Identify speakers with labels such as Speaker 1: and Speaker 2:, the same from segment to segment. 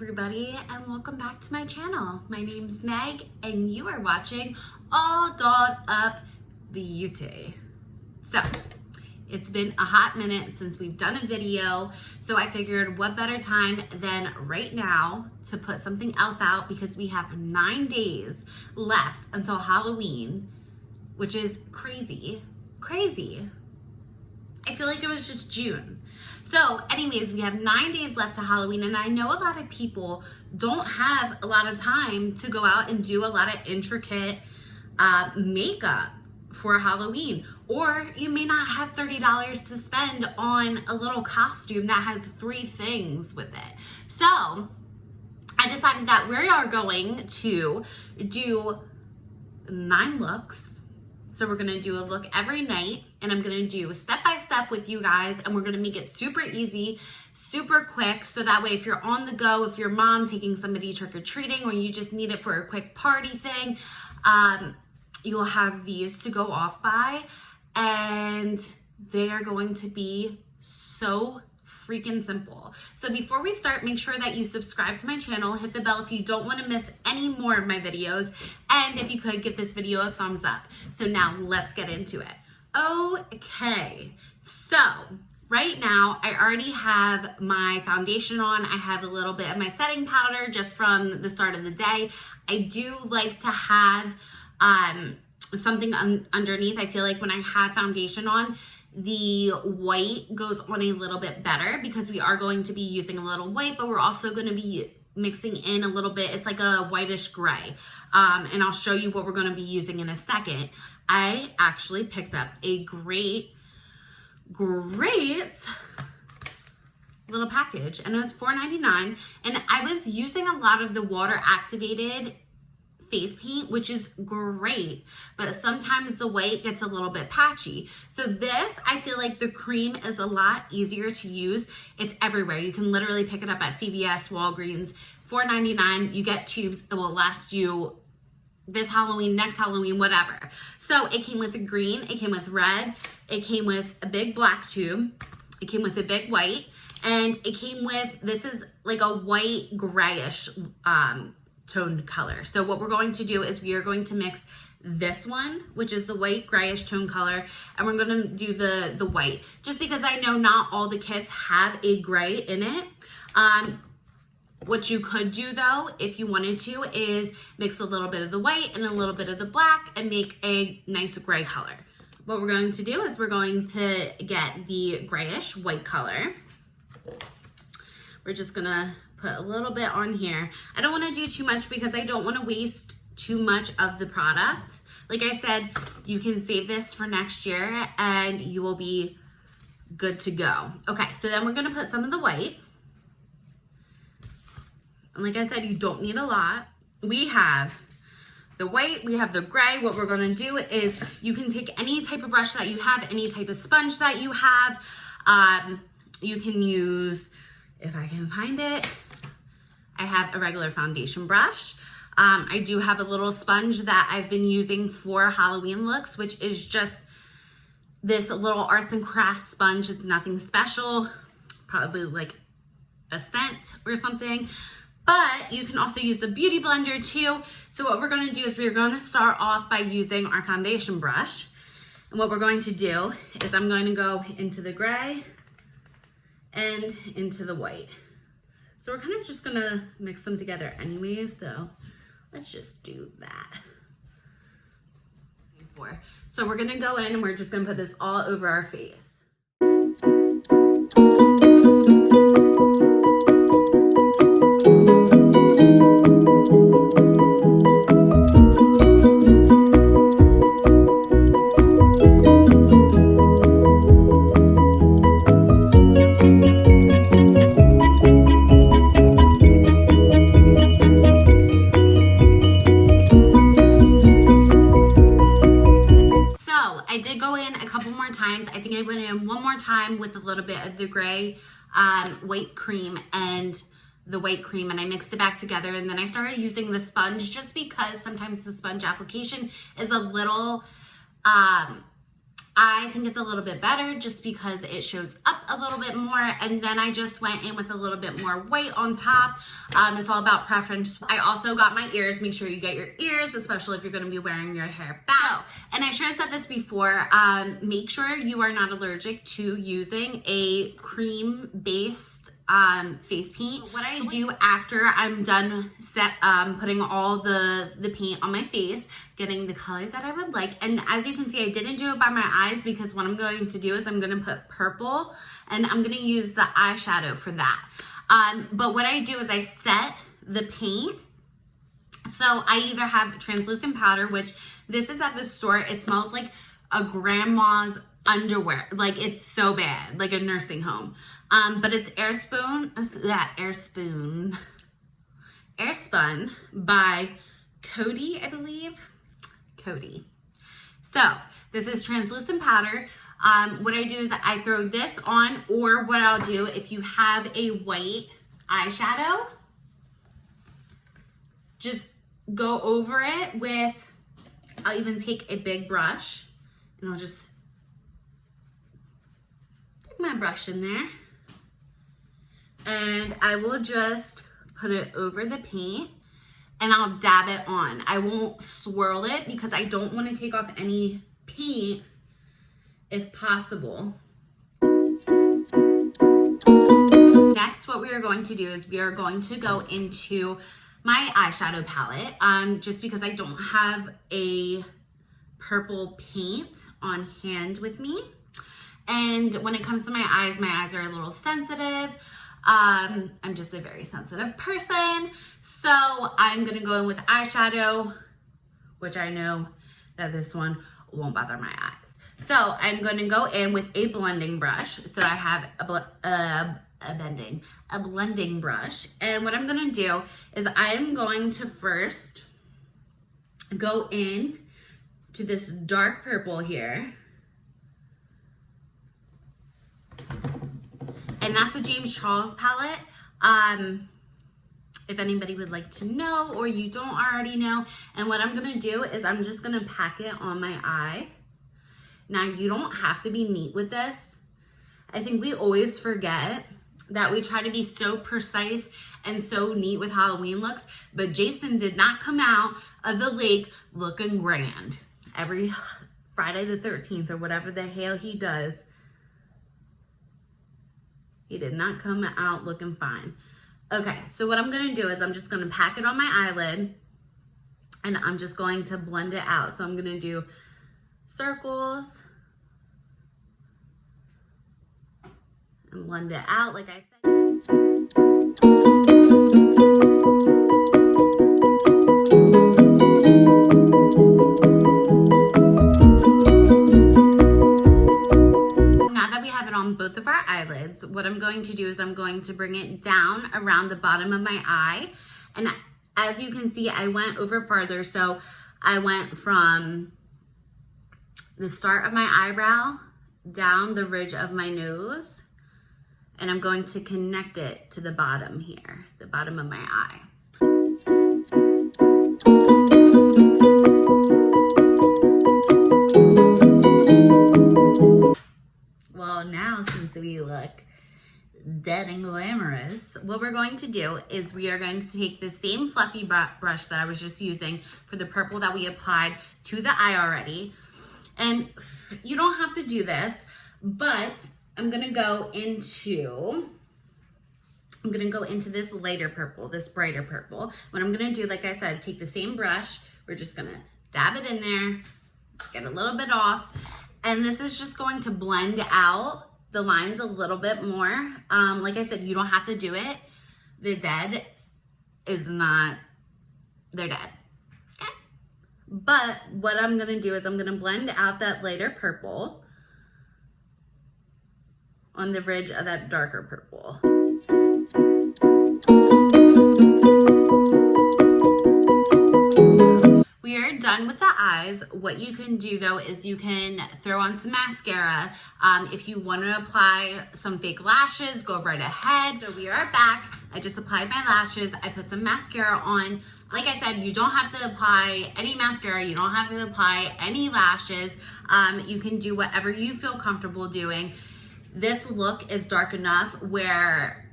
Speaker 1: everybody, and welcome back to my channel. My name's Meg and you are watching All Dolled Up Beauty. So it's been a hot minute since we've done a video, so I figured what better time than right now to put something else out, because we have 9 days left until Halloween, which is crazy. I feel like it was just June. So anyways, we have 9 days left to Halloween, and I know a lot of people don't have a lot of time to go out and do a lot of intricate makeup for Halloween, or you may not have $30 to spend on a little costume that has 3 things with it. So I decided that we are going to do 9 looks. So we're gonna do a look every night, and I'm gonna do step by step with you guys, and we're gonna make it super easy, super quick, so that way if you're on the go, if your mom taking somebody trick-or-treating, or you just need it for a quick party thing, you'll have these to go off by, and they are going to be so freaking simple. So before we start, make sure that you subscribe to my channel, hit the bell if you don't want to miss any more of my videos, and if you could, give this video a thumbs up. So now let's get into it. Okay, so right now I already have my foundation on. I have a little bit of my setting powder just from the start of the day. I do like to have something underneath. I feel like when I have foundation on, the white goes on a little bit better, because we are going to be using a little white, but we're also going to be mixing in a little bit. It's like a whitish gray. And I'll show you what we're going to be using in a second. I actually picked up a great little package, and it was $4.99. And I was using a lot of the water activated face paint, which is great, but sometimes the white gets a little bit patchy. So this, I feel like the cream is a lot easier to use. It's everywhere. You can literally pick it up at CVS, Walgreens, $4.99. You get tubes. It will last you this Halloween, next Halloween, whatever. So it came with a green, it came with red, it came with a big black tube, it came with a big white, and it came with, this is like a white grayish toned color. So what we're going to do is we are going to mix this one, which is the white grayish tone color, and we're going to do the white, just because I know not all the kits have a gray in it. What you could do though, if you wanted to, is mix a little bit of the white and a little bit of the black and make a nice gray color. What we're going to do is we're going to get the grayish white color. We're just gonna put a little bit on here. I don't want to do too much because I don't want to waste too much of the product. Like I said, you can save this for next year and you will be good to go. Okay, so then we're gonna put some of the white. And like I said, you don't need a lot. We have the white, we have the gray. What we're gonna do is you can take any type of brush that you have, any type of sponge that you have. You can use, if I can find it, I have a regular foundation brush. I do have a little sponge that I've been using for Halloween looks, which is just this little arts and crafts sponge. It's nothing special, probably like a cent or something. But you can also use a beauty blender too. So what we're gonna do is we're gonna start off by using our foundation brush. And what we're going to do is I'm going to go into the gray and into the white. So we're kind of just gonna mix them together anyway, so let's just do that. So we're gonna go in and we're just gonna put this all over our face. I did go in a couple more times. I think I went in one more time with a little bit of the gray white cream and the white cream, and I mixed it back together, and then I started using the sponge, just because sometimes the sponge application is a little I think it's a little bit better just because it shows up a little bit more. And then I just went in with a little bit more white on top. It's all about preference. I also got my ears. Make sure you get your ears, especially if you're going to be wearing your hair back. Oh, and I should have said this before. Make sure you are not allergic to using a cream-based face paint. What I do after I'm done putting all the paint on my face, getting the color that I would like, and as you can see, I didn't do it by my eyes because what I'm going to do is I'm going to put purple and I'm going to use the eyeshadow for that. But what I do is I set the paint. So I either have translucent powder, which this is at the store. It smells like a grandma's underwear. Like, it's so bad, like a nursing home. But it's Airspun by Cody, I believe. Cody. So this is translucent powder. What I do is I throw this on, or what I'll do, if you have a white eyeshadow, just go over it with, I'll even take a big brush and I'll just stick my brush in there. And I will just put it over the paint and I'll dab it on. I won't swirl it because I don't want to take off any paint if possible. Next, what we are going to do is we are going to go into my eyeshadow palette, just because I don't have a purple paint on hand with me. And when it comes to my eyes are a little sensitive. I'm just a very sensitive person. So I'm gonna go in with eyeshadow, which I know that this one won't bother my eyes. So I'm gonna go in with a blending brush. So I have a blending brush. And what I'm gonna do is I'm going to first go in to this dark purple here. And that's the James Charles palette. If anybody would like to know or you don't already know. And what I'm gonna do is I'm just gonna pack it on my eye. Now, you don't have to be neat with this. I think we always forget that we try to be so precise and so neat with Halloween looks, but Jason did not come out of the lake looking grand. Every Friday the 13th or whatever the hell he does, he did not come out looking fine. Okay, so what I'm gonna do is I'm just gonna pack it on my eyelid and I'm just going to blend it out. So I'm gonna do circles and blend it out like I said. Both of our eyelids, what I'm going to do is I'm going to bring it down around the bottom of my eye. And as you can see, I went over farther. So I went from the start of my eyebrow down the ridge of my nose. And I'm going to connect it to the bottom here, the bottom of my eye. Now, since we look dead and glamorous, what we're going to do is we are going to take the same fluffy brush that I was just using for the purple that we applied to the eye already. And you don't have to do this, but I'm gonna go into this lighter purple, this brighter purple. What I'm gonna do, like I said, take the same brush, we're just gonna dab it in there, get a little bit off. And this is just going to blend out the lines a little bit more. Like I said, you don't have to do it. The dead is not, they're dead. Okay. But what I'm gonna do is I'm gonna blend out that lighter purple on the ridge of that darker purple. We are done with the eyes. What you can do though is you can throw on some mascara. If you want to apply some fake lashes, go right ahead. So we are back. I just applied my lashes. I put some mascara on. Like I said, you don't have to apply any mascara. You don't have to apply any lashes. You can do whatever you feel comfortable doing. This look is dark enough where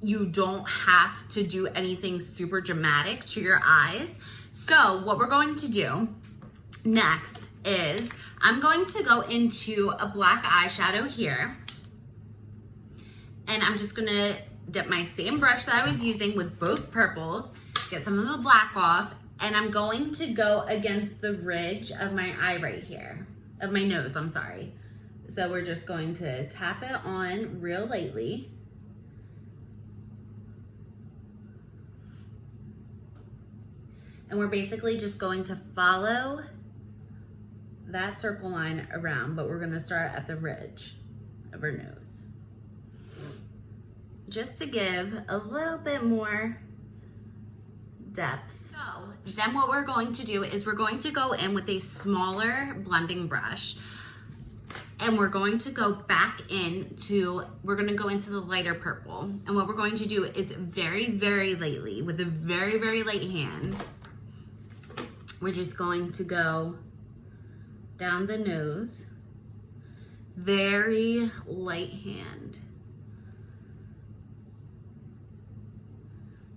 Speaker 1: you don't have to do anything super dramatic to your eyes. So what we're going to do next is I'm going to go into a black eyeshadow here. And I'm just gonna dip my same brush that I was using with both purples, get some of the black off, and I'm going to go against the ridge of my eye right here, of my nose, I'm sorry. So we're just going to tap it on real lightly. And we're basically just going to follow that circle line around, but we're gonna start at the ridge of our nose, just to give a little bit more depth. So then what we're going to do is we're going to go in with a smaller blending brush, and we're going to go back we're gonna go into the lighter purple. And what we're going to do is very, very lightly, with a very, very light hand, we're just going to go down the nose, very light hand.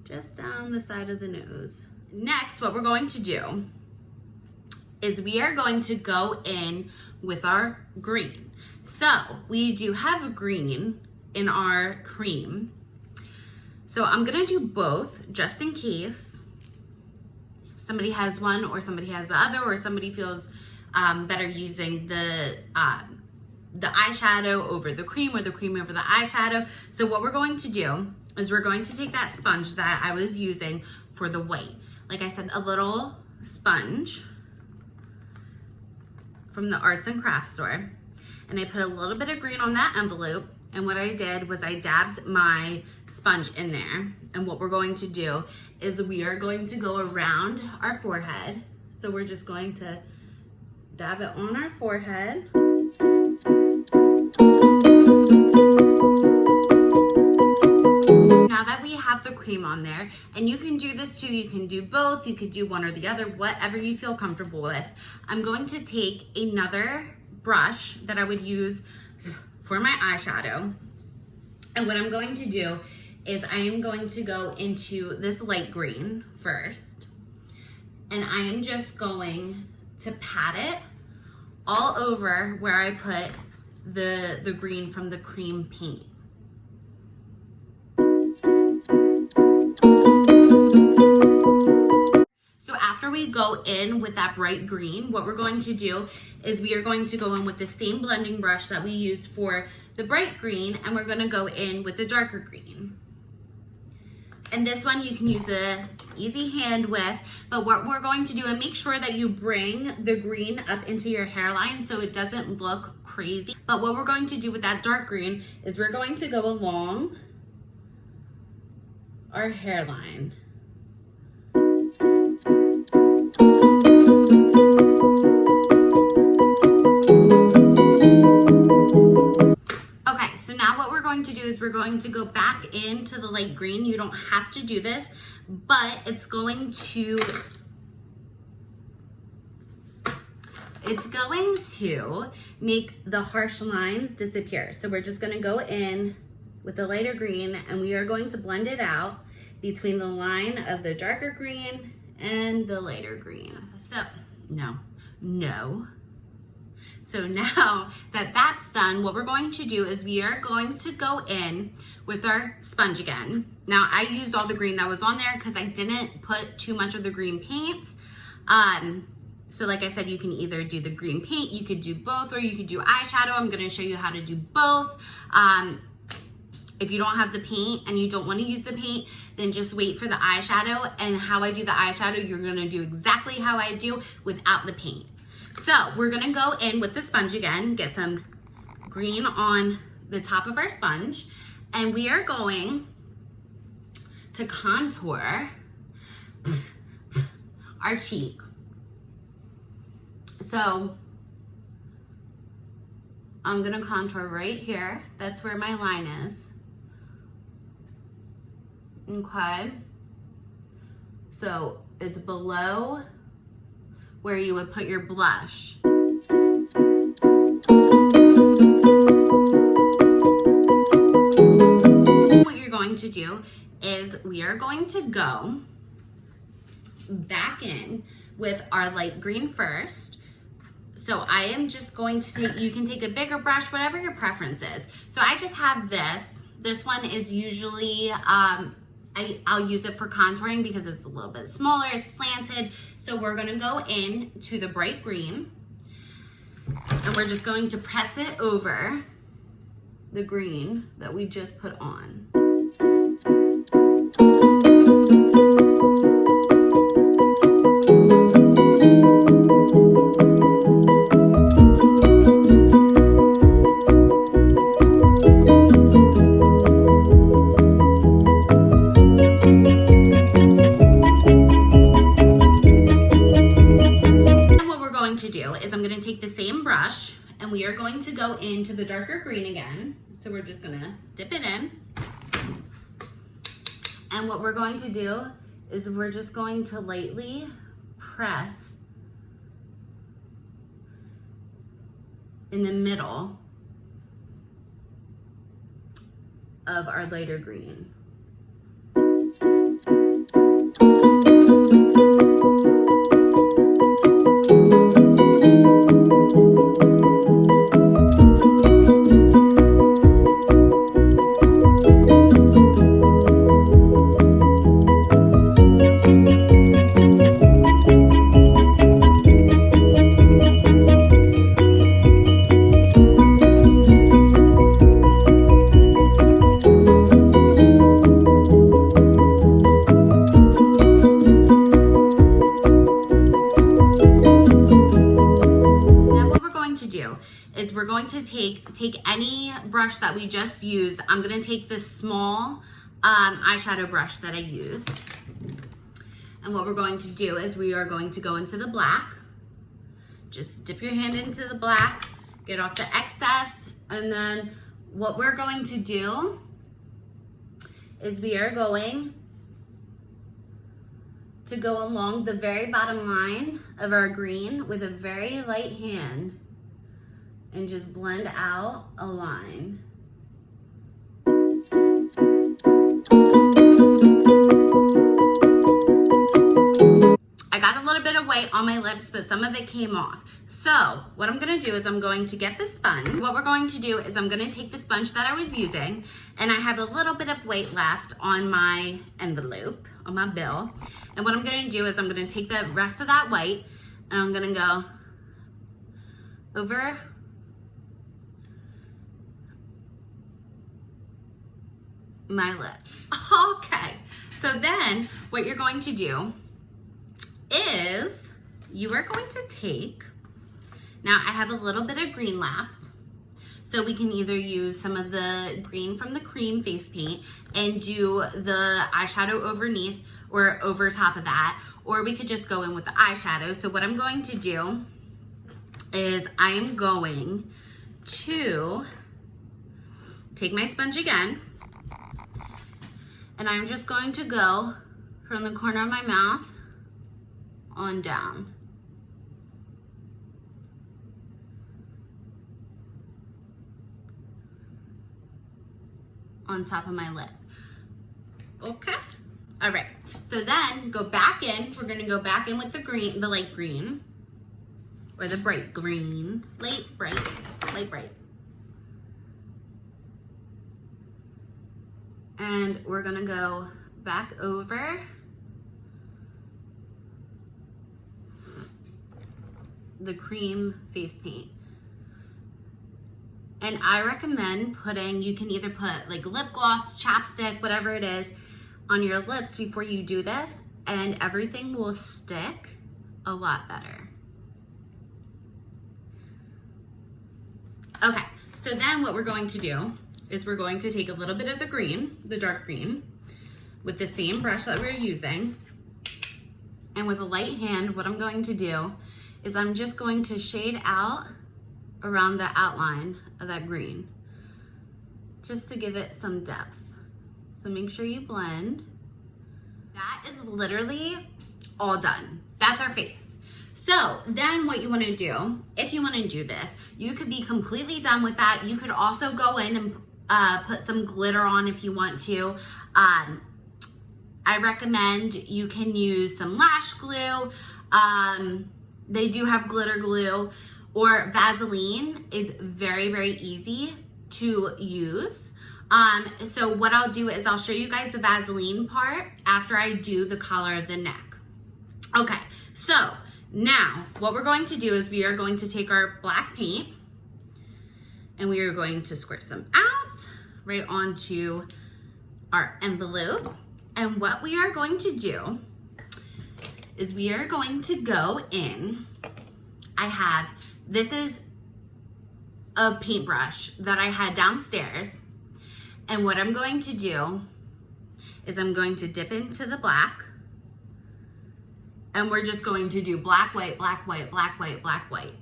Speaker 1: Just down the side of the nose. Next, what we're going to do is we are going to go in with our green. So we do have a green in our cream. So I'm gonna do both just in case somebody has one or somebody has the other, or somebody feels better using the eyeshadow over the cream or the cream over the eyeshadow. So what we're going to do is we're going to take that sponge that I was using for the white. Like I said, a little sponge from the arts and crafts store. And I put a little bit of green on that envelope. And what I did was I dabbed my sponge in there. And what we're going to do is we are going to go around our forehead. So we're just going to dab it on our forehead. Now that we have the cream on there, and you can do this too, you can do both, you could do one or the other, whatever you feel comfortable with. I'm going to take another brush that I would use for my eyeshadow. And what I'm going to do is I am going to go into this light green first. And I am just going to pat it all over where I put the green from the cream paint. So after we go in with that bright green, what we're going to do is we are going to go in with the same blending brush that we used for the bright green, and we're gonna go in with the darker green. And this one you can use a easy hand with, but what we're going to do, and make sure that you bring the green up into your hairline so it doesn't look crazy. But what we're going to do with that dark green is we're going to go along our hairline. Okay, so now what we're going to do is we're going to go back into the light green. You don't have to do this, but it's going to make the harsh lines disappear. So we're just gonna go in with the lighter green, and we are going to blend it out between the line of the darker green and the lighter green. So, no. So now that that's done, what we're going to do is we are going to go in with our sponge again. Now I used all the green that was on there because I didn't put too much of the green paint. So like I said, you can either do the green paint, you could do both, or you could do eyeshadow. I'm gonna show you how to do both. If you don't have the paint and you don't wanna use the paint, then just wait for the eyeshadow. And how I do the eyeshadow, you're gonna do exactly how I do without the paint. So we're gonna go in with the sponge again, get some green on the top of our sponge, and we are going to contour our cheek. So I'm gonna contour right here. That's where my line is. Okay. So it's below where you would put your blush. What you're going to do is we are going to go back in with our light green first. So I am just going to take, you can take a bigger brush, whatever your preference is. So I just have this. This one is usually, I'll use it for contouring because it's a little bit smaller, it's slanted. So we're gonna go in to the bright green and we're just going to press it over the green that we just put on. I'm going to take the same brush and we are going to go into the darker green again. So we're just going to dip it in. And what we're going to do is we're just going to lightly press in the middle of our lighter green. Is we're going to take any brush that we just used. I'm going to take this small eyeshadow brush that I used. And what we're going to do is we are going to go into the black. Just dip your hand into the black, get off the excess. And then what we're going to do is we are going to go along the very bottom line of our green with a very light hand and just blend out a line. I got a little bit of white on my lips, but some of it came off. So what I'm gonna do is I'm going to get the sponge. What we're going to do is I'm gonna take the sponge that I was using, and I have a little bit of white left on my envelope, on my bill. And what I'm gonna do is I'm gonna take the rest of that white and I'm gonna go over my lips. Okay, so then what you're going to do is you are going to take, now I have a little bit of green left, so we can either use some of the green from the cream face paint and do the eyeshadow underneath or over top of that, or we could just go in with the eyeshadow. So what I'm going to do is I am going to take my sponge again, and I'm just going to go from the corner of my mouth on down. On top of my lip. Okay. All right. So then go back in. We're gonna go back in with the green, the light green, or the bright green, light bright. And we're gonna go back over the cream face paint. And I recommend putting, you can either put like lip gloss, chapstick, whatever it is, on your lips before you do this, and everything will stick a lot better. Okay, so then what we're going to do is we're going to take a little bit of the green, the dark green, with the same brush that we're using. And with a light hand, what I'm going to do is I'm just going to shade out around the outline of that green, just to give it some depth. So make sure you blend. That is literally all done. That's our face. So then what you want to do, if you want to do this, you could be completely done with that. You could also go in and put some glitter on if you want to. I recommend you can use some lash glue. They do have glitter glue, or Vaseline is very, very easy to use. So what I'll do is I'll show you guys the Vaseline part after I do the collar of the neck. Okay, so now what we're going to do is we are going to take our black paint and we are going to squirt some out right onto our envelope. And what we are going to do is we are going to go in. This is a paintbrush that I had downstairs. And what I'm going to do is I'm going to dip into the black. And we're just going to do black, white, black, white, black, white, black, white.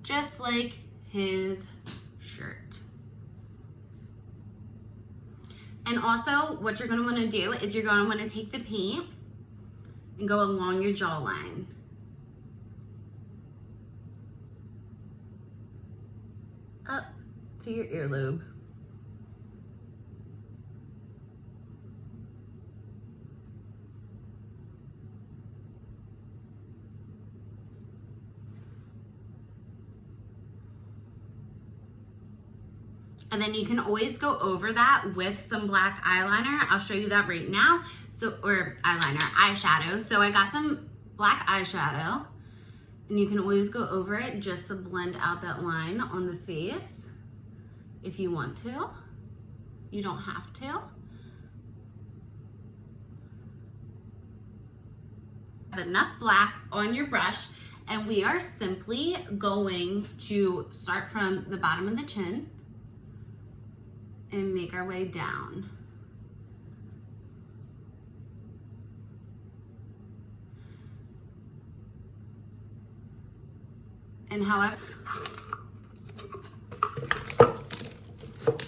Speaker 1: Just like his shirt. And also what you're going to want to do is you're going to want to take the paint and go along your jawline. Up to your earlobe. And then you can always go over that with some black eyeliner. I'll show you that right now. Or eyeshadow. So I got some black eyeshadow. And you can always go over it just to blend out that line on the face if you want to. You don't have to. Have enough black on your brush, and we are simply going to start from the bottom of the chin and make our way down. And however,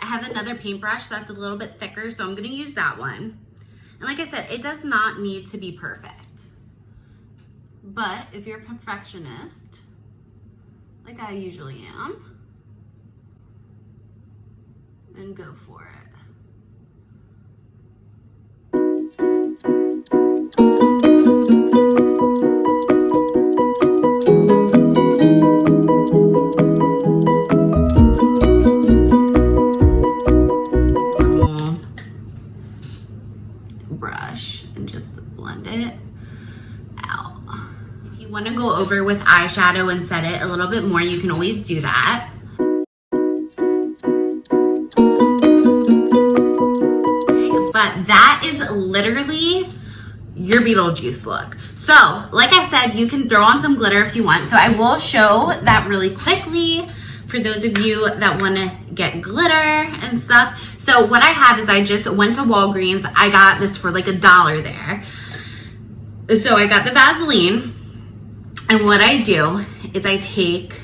Speaker 1: I have another paintbrush that's a little bit thicker, so I'm gonna use that one. And like I said, it does not need to be perfect. But if you're a perfectionist, like I usually am, then go for it. Brush and just blend it out. If you want to go over with eyeshadow and set it a little bit more, you can always do that. But that is literally your Beetlejuice look. So, like I said, you can throw on some glitter if you want. So I will show that really quickly for those of you that want to get glitter and stuff. So what I have is I just went to Walgreens. I got this for like $1 there. So I got the Vaseline. And what I do is I take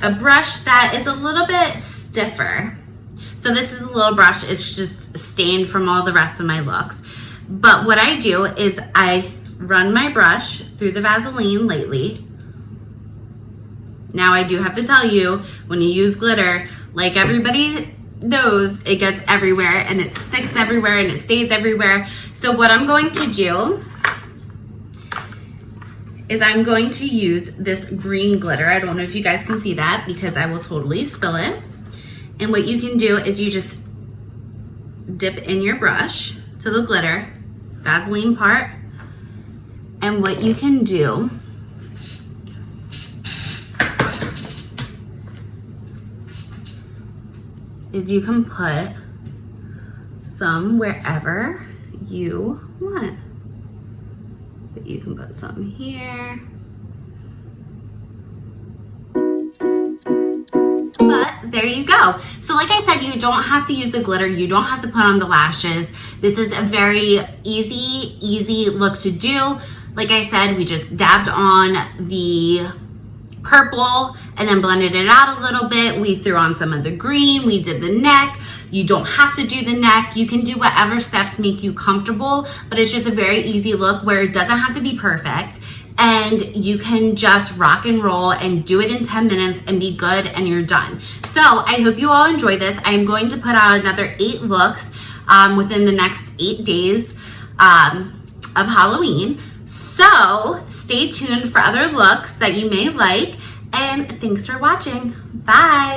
Speaker 1: a brush that is a little bit stiffer. So this is a little brush. It's just stained from all the rest of my looks. But what I do is I run my brush through the Vaseline lightly. Now I do have to tell you, when you use glitter, like everybody knows, it gets everywhere and it sticks everywhere and it stays everywhere. So what I'm going to do is I'm going to use this green glitter. I don't know if you guys can see that because I will totally spill it. And what you can do is you just dip in your brush to the glitter, Vaseline part. And what you can do is you can put some wherever you want. But you can put some here. But there you go. So like I said, you don't have to use the glitter. You don't have to put on the lashes. This is a very easy look to do. Like I said, we just dabbed on the purple and then blended it out a little bit. We threw on some of the green, we did the neck. You don't have to do the neck. You can do whatever steps make you comfortable, but it's just a very easy look where it doesn't have to be perfect. And you can just rock and roll and do it in 10 minutes and be good and you're done. So I hope you all enjoy this. I am going to put out another 8 looks within the next 8 days of Halloween. So stay tuned for other looks that you may like, and thanks for watching. Bye.